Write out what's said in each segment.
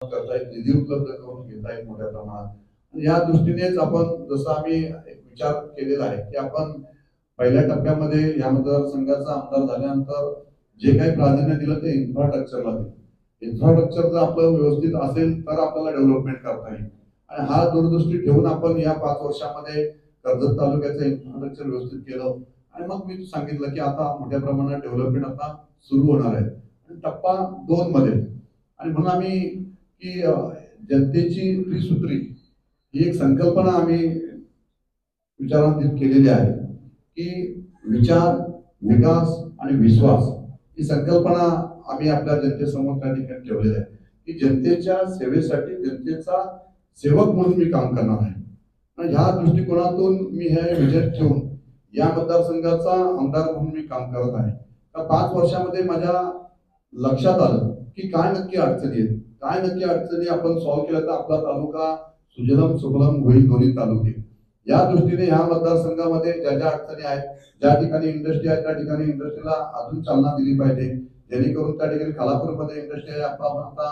करता येईल, निधी उपलब्ध करून घेता येईल मोठ्या प्रमाणात। या दृष्टीनेच आपण जसं आम्ही एक विचार केलेला आहे की आपण पहिल्या टप्प्यामध्ये या मतदारसंघाचा आमदार झाल्यानंतर जे काही प्राधान्य दिलं ते इन्फ्रास्ट्रक्चरला दिलं। इन्फ्रास्ट्रक्चर जर आपलं व्यवस्थित असेल तर आपल्याला डेव्हलपमेंट करता येईल आणि हा दूरदृष्टी ठेवून आपण या 5 वर्षामध्ये कर्जत तालुक्याचं इन्फ्रास्ट्रक्चर व्यवस्थित केलं आणि मग मी सांगितलं की आता मोठ्या प्रमाणात डेव्हलपमेंट आता सुरू होणार आहे आणि टप्पा 2 मध्ये आणि म्हणून आम्ही की जनतेची त्रिसूत्री ही एक संकल्पना आम्ही विचारांत केलेली आहे की विचार, विकास आणि विश्वास ही संकल्पना आम्ही आपल्या जनतेसमोर त्या ठिकाणी ठेवलेली आहे की जनतेच्या सेवेसाठी जनतेचा सेवक म्हणून मी काम करणार आहे आणि ह्या दृष्टिकोनातून मी हे विजन ठेवून या मतदारसंघाचा आमदार म्हणून मी काम करत आहे। 5 वर्षामध्ये माझ्या लक्षात आलं की काय नक्की अडचणी आहेत, काय नक्की अडचणी आपण सॉल्व्ह केल्या तर आपला तालुका सुजलम सुफलम होईल, दोन्ही तालुके। या दृष्टीने ह्या मतदारसंघामध्ये ज्या ज्या अडचणी आहेत, ज्या ठिकाणी इंडस्ट्री आहे त्या ठिकाणी इंडस्ट्रीला अजून चालना दिली पाहिजे, जेणेकरून त्या ठिकाणी खालापूरमध्ये इंडस्ट्री आहे, आपण आता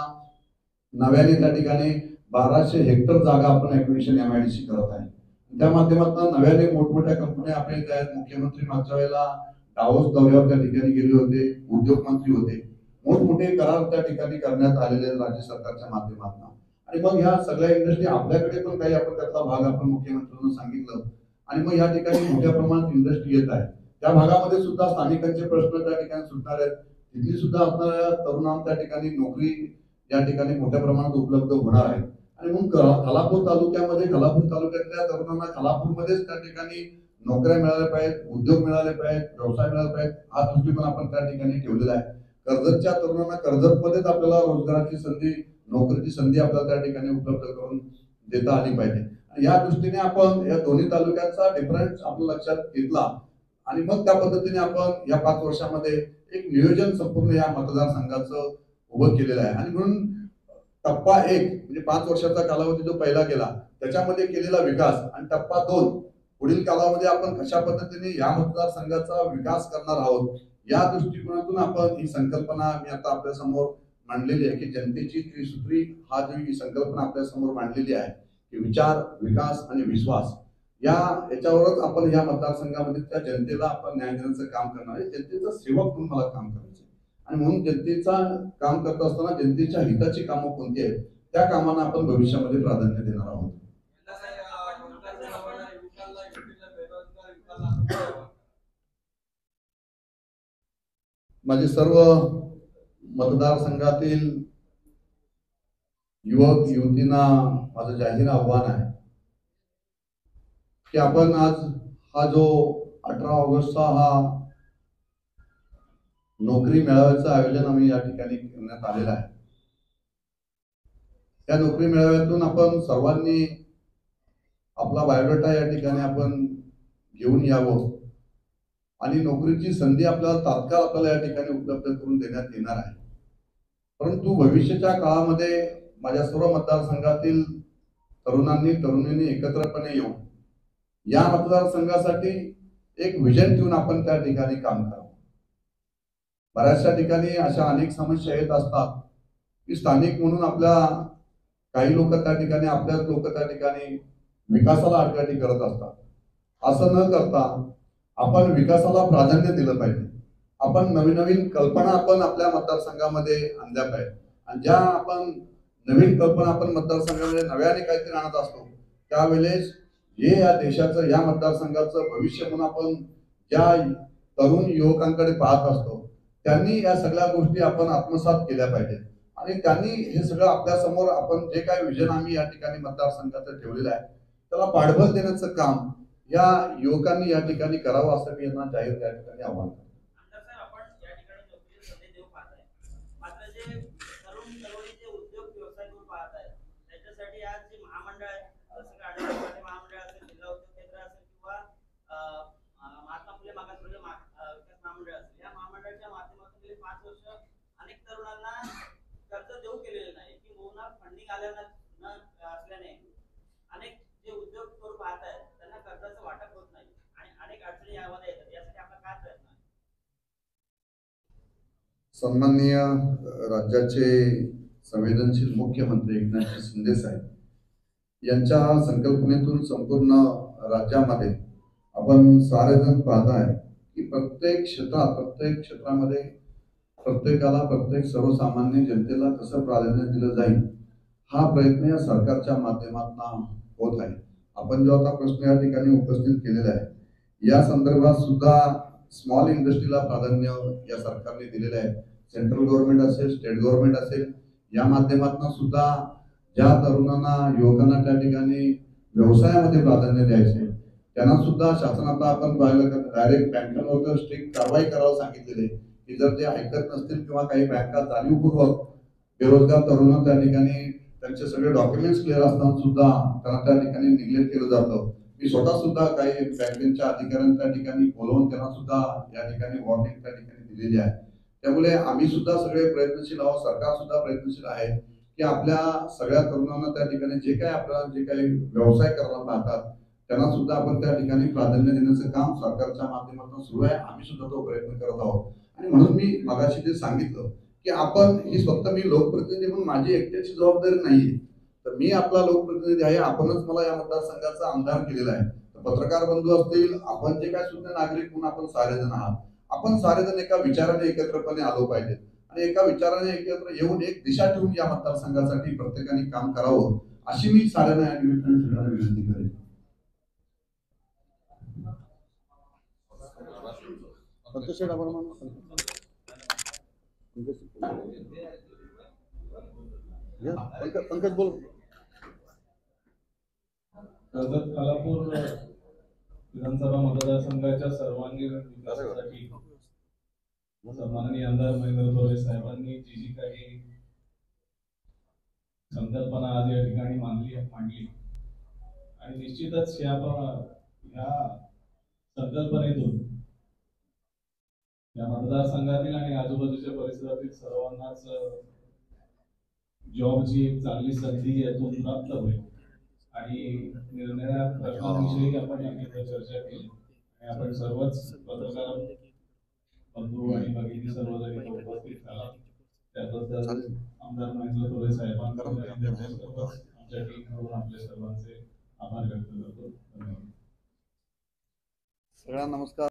नव्याने त्या ठिकाणी 1200 हेक्टर जागा आपण ऍक्विजिशन एमआयडीसी करत आहे। त्या माध्यमातून नव्याने मोठमोठ्या कंपन्या आपल्या इथे आहेत। मुख्यमंत्री मागच्या वेळेला डावोस दौऱ्यावर त्या ठिकाणी गेले होते, उद्योग मंत्री होते, मोठमोठे करार त्या ठिकाणी करण्यात आलेले राज्य सरकारच्या माध्यमातून आणि मग ह्या सगळ्या इंडस्ट्री आपल्याकडे पण काही आपण त्यातला भाग आपण मुख्यमंत्र्यांना सांगितलं आणि मग या ठिकाणी मोठ्या प्रमाणात इंडस्ट्री येत आहे। त्या भागामध्ये सुद्धा स्थानिकांचे प्रश्न त्या ठिकाणी सुटणार आहेत, तिथली सुद्धा असणाऱ्या तरुणांना त्या ठिकाणी नोकरी या ठिकाणी मोठ्या प्रमाणात उपलब्ध होणार आहे आणि मग खालापूर तालुक्यामध्ये खालापूर तालुक्यातल्या तरुणांना खालापूरमध्येच त्या ठिकाणी नोकऱ्या मिळाल्या पाहिजेत, उद्योग मिळाले पाहिजेत, व्यवसाय मिळाले पाहिजेत, हा दृष्टिकोन आपण त्या ठिकाणी ठेवलेला आहे। कर्जतच्या तरुणांना कर्जतमध्येच आपल्याला रोजगाराची संधी, नोकरीची संधी आपल्याला त्या ठिकाणी उपलब्ध करून देता आली पाहिजे आणि या दृष्टीने आपण या दोन्ही तालुक्याचा डिफरन्स आपल्या लक्षात घेतला आणि मग त्या पद्धतीने आपण या 5 वर्षामध्ये एक नियोजन संपूर्ण या मतदारसंघाचं उभं केलेलं आहे आणि म्हणून टप्पा 1 म्हणजे 5 वर्षाचा कालावधी जो पहिला गेला त्याच्यामध्ये केलेला विकास आणि टप्पा 2 पुढील कालावधी आपण कशा पद्धतीने या मतदारसंघाचा विकास करणार आहोत या दृष्टिकोनातून आपण ही संकल्पना मी आता आपल्या समोर मांडलेली आहे की जनतेची त्रिसूत्री हा जो ही संकल्पना आपल्या समोर मांडलेली आहे की विचार, विकास आणि विश्वास याच्यावरच आपण या मतदारसंघामध्ये त्या जनतेला आपण न्याय देण्याचं काम करणार आहे। जनतेचा सेवक म्हणून मला काम करायचं आणि म्हणून जनतेचा काम करत असताना जनतेच्या हिताची कामं कोणती आहेत त्या कामांना आपण भविष्यामध्ये प्राधान्य देणार आहोत। माझे सर्व मतदारसंघातील युवक युवतींना माझं जाहीर आव्हान आहे की आपण आज हा जो 18 ऑगस्टचा हा नोकरी मेळाव्याचं आयोजन आम्ही या ठिकाणी करण्यात आलेलं आहे। त्या नोकरी मेळाव्यातून आपण सर्वांनी आपला बायोडाटा या ठिकाणी आपण घेऊन यावं आणि नोकरीची संधी आपल्याला तात्काळ आपल्याला या ठिकाणी उपलब्ध करून देण्यात येणार आहे। परंतु भविष्याच्या काळामध्ये माझ्या सर्व मतदारसंघातील तरुणांनी एकत्रपणे येऊन या मतदारसंघासाठी एक विजन ठेवून आपण त्या ठिकाणी काम करावं। बऱ्याचशा ठिकाणी अशा अनेक समस्या येत असतात की स्थानिक म्हणून आपल्या काही लोक त्या ठिकाणी आपल्याच लोक त्या ठिकाणी विकासाला अडचणी करत असतात। असं न करता आपण विकासाला प्राधान्य दिलं पाहिजे। आपण नवीन कल्पना आपण आपल्या मतदारसंघामध्ये आणल्या पाहिजे आणि ज्या आपण नवीन कल्पना आपण मतदारसंघामध्ये नव्याने काहीतरी आणत असतो त्यावेळेस हे या देशाचं या मतदारसंघाचं भविष्य म्हणून आपण ज्या तरुण युवकांकडे पाहत असतो त्यांनी या सगळ्या गोष्टी आपण आत्मसात केल्या पाहिजेत आणि त्यांनी हे सगळं आपल्या समोर आपण जे काही विजन आम्ही या ठिकाणी मतदारसंघाचं ठेवलेलं आहे त्याला पाठबळ देण्याचं काम या युवकांनी या ठिकाणी करावं असं मी यांना जाहीर त्या ठिकाणी आव्हान करतो। सन्माननीय राज्याचे संवेदनशील मुख्यमंत्री एकनाथ शिंदे साहेब यांच्या संकल्पनेतून संपूर्ण राज्यामध्ये आपण सारेजण पाहताय की प्रत्येक क्षेत्रामध्ये प्रत्येकाला, प्रत्येक सर्वसामान्य जनतेला कसं प्राधान्य दिलं जाईल हा प्रयत्न या सरकारच्या माध्यमातून होत आहे. आपण जो आता प्रश्न या ठिकाणी उपस्थित केलेला आहे या संदर्भात सुद्धा स्मॉल इंडस्ट्रीला प्राधान्य या सरकारने दिलेलं आहे. सेंट्रल गव्हर्नमेंट असेल, स्टेट गव्हर्नमेंट असेल, या माध्यमातून सुद्धा ज्या तरुणांना, युवकांना त्या ठिकाणी व्यवसायामध्ये प्राधान्य द्यायचे त्यांना सुद्धा शासनाचा आपण पाहिलं तर डायरेक्ट बँकांवर स्ट्रिक्ट कारवाई करायला सांगितलेली आहे की जर ते ऐकत नसतील किंवा काही बँका जाणीवपूर्वक बेरोजगार तरुण त्या ठिकाणी त्यांचे सगळे डॉक्युमेंट्स क्लिअर असताना सुद्धा त्यांना त्या ठिकाणी निग्लेक्ट केलं जातं. मी स्वतः सुद्धा काही बँकेच्या अधिकाऱ्यांना त्या ठिकाणी बोलवून त्यांना सुद्धा या ठिकाणी वॉर्निंग त्या ठिकाणी दिलेली आहे. त्यामुळे आम्ही सुद्धा सगळे प्रयत्नशील आहोत, सरकार सुद्धा प्रयत्नशील आहे की आपल्या सगळ्या तरुणांना त्या ठिकाणी जे काही व्यवसाय करायला पाहतात त्यांना सुद्धा आपण त्या ठिकाणी प्राधान्य देण्याचं काम सरकारच्या माध्यमातून सुरू आहे. आम्ही सुद्धा तो प्रयत्न करत आहोत. आणि म्हणून मी मगाशी जे सांगितलं की आपण ही स्वतः मी लोकप्रतिनिधी म्हणून माझी एकट्याची जबाबदारी नाहीये, तर मी आपला लोकप्रतिनिधी आहे. आपणच मला या मतदारसंघाचा आमदार केलेला आहे. पत्रकार बंधू असतील, आपण जे काय सुद्धा नागरिक म्हणून आपण सारेजण आहात, आपण सारेजण एका विचाराने एकत्रपणे आलो पाहिजे आणि एका विचाराने एकत्र येऊन एक दिशा ठेवून या मतदारसंघासाठी प्रत्येकाने काम करावं अशी मी साऱ्यांना या निमित्ताने सगळ्यांना विनंती करेन. पंकज बोल. कर्जत खालापूर विधानसभा मतदारसंघाच्या सर्वांगीण विकासासाठी सन्माननीय आमदार महेंद्र थोरवे साहेबांनी जी काही संकल्पना आज या ठिकाणी मांडली आणि निश्चितच या संकल्पनेतून या मतदारसंघातील आणि आजूबाजूच्या परिसरातील सर्वांनाच जॉबची एक चांगली संधी यातून प्राप्त होईल आणि निर्णया प्रश्नांविषयी आपण या चर्चा केली आणि आपण सर्वच पत्रकार बंधू आणि भगिनी सर्वजण उपस्थित झाला. त्याबद्दल आमदार महेंद्र थोरवे साहेबांना आमच्या टीमकडून आपल्या सर्वांचे आभार व्यक्त करतो. धन्यवाद. सगळ्यांना नमस्कार.